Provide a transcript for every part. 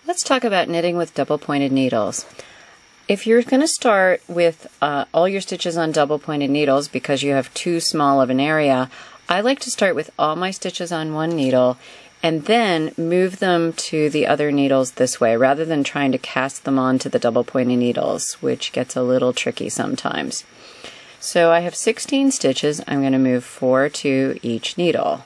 Let's talk about knitting with double pointed needles. If you're going to start with all your stitches on double pointed needles because you have too small of an area, I like to start with all my stitches on one needle and then move them to the other needles this way rather than trying to cast them onto the double pointed needles, which gets a little tricky sometimes. So I have 16 stitches. I'm going to move 4 to each needle.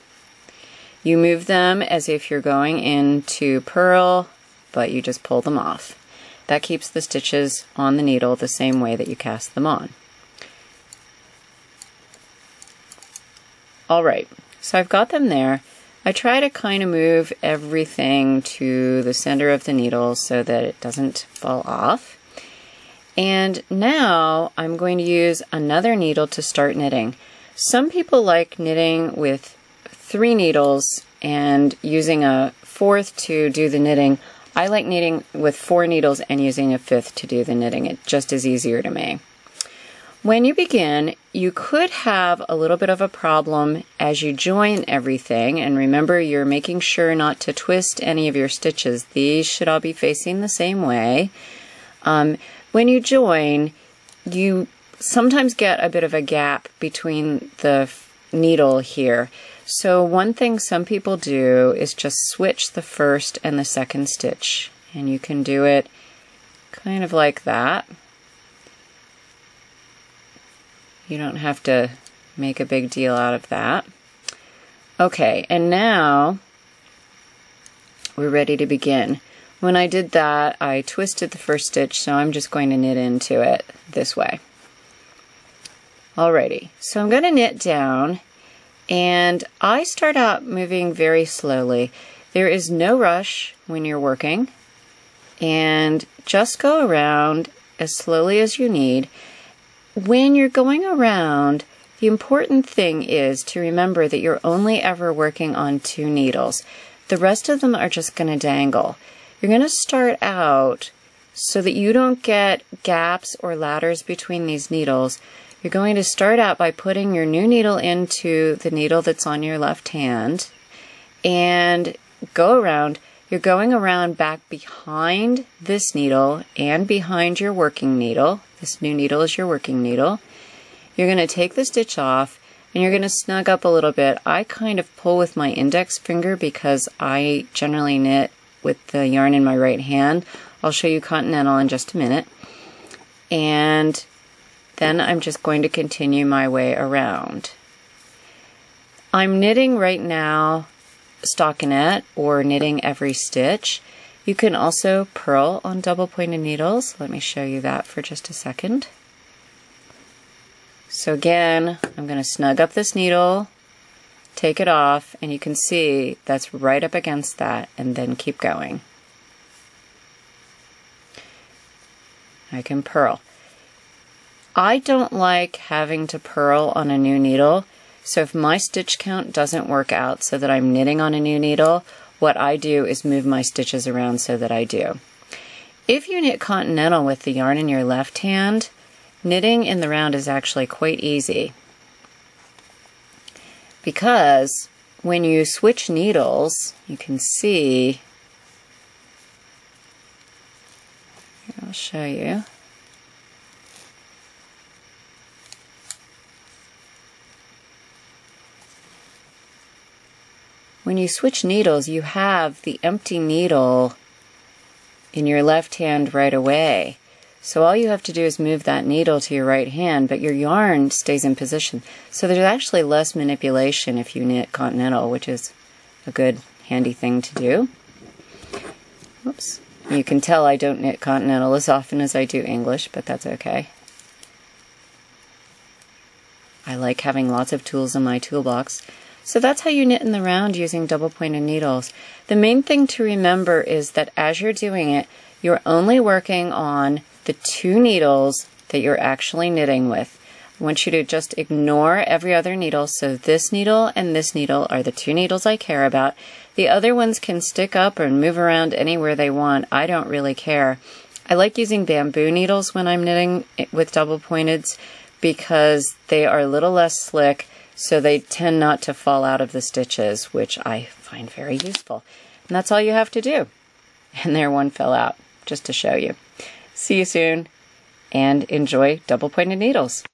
You move them as if you're going into purl, but you just pull them off. That keeps the stitches on the needle the same way that you cast them on. Alright, so I've got them there. I try to kind of move everything to the center of the needle so that it doesn't fall off. And now I'm going to use another needle to start knitting. Some people like knitting with 3 needles and using a 4th to do the knitting. I like knitting with 4 needles and using a 5th to do the knitting. It just is easier to me. When you begin, you could have a little bit of a problem as you join everything, and remember you're making sure not to twist any of your stitches. These should all be facing the same way. When you join, you sometimes get a bit of a gap between the needle here. So one thing some people do is just switch the first and the second stitch, and you can do it kind of like that. You don't have to make a big deal out of that. Okay, and now we're ready to begin. When I did that, I twisted the first stitch, so I'm just going to knit into it this way. Alrighty, so I'm going to knit down, and I start out moving very slowly. There is no rush when you're working, and just go around as slowly as you need. When you're going around, the important thing is to remember that you're only ever working on 2 needles. The rest of them are just going to dangle. You're going to start out so that you don't get gaps or ladders between these needles. You're going to start out by putting your new needle into the needle that's on your left hand and go around. You're going around back behind this needle and behind your working needle. This new needle is your working needle. You're going to take the stitch off and you're going to snug up a little bit. I kind of pull with my index finger because I generally knit with the yarn in my right hand. I'll show you Continental in just a minute. And then I'm just going to continue my way around. I'm knitting right now stockinette or knitting every stitch. You can also purl on double pointed needles. Let me show you that for just a second. So again, I'm going to snug up this needle, take it off, and you can see that's right up against that, and then keep going. I can purl. I don't like having to purl on a new needle, so if my stitch count doesn't work out so that I'm knitting on a new needle, what I do is move my stitches around so that I do. If you knit Continental with the yarn in your left hand, knitting in the round is actually quite easy, because when you switch needles, you can see, I'll show you. When you switch needles, you have the empty needle in your left hand right away. So all you have to do is move that needle to your right hand, but your yarn stays in position. So there's actually less manipulation if you knit Continental, which is a good, handy thing to do. Oops. You can tell I don't knit Continental as often as I do English, but that's okay. I like having lots of tools in my toolbox. So that's how you knit in the round using double pointed needles. The main thing to remember is that as you're doing it, you're only working on the 2 needles that you're actually knitting with. I want you to just ignore every other needle. So this needle and this needle are the 2 needles I care about. The other ones can stick up and move around anywhere they want. I don't really care. I like using bamboo needles when I'm knitting with double pointeds because they are a little less slick, so they tend not to fall out of the stitches, which I find very useful. And that's all you have to do. and there one fell out, just to show you. See you soon, and enjoy double-pointed needles.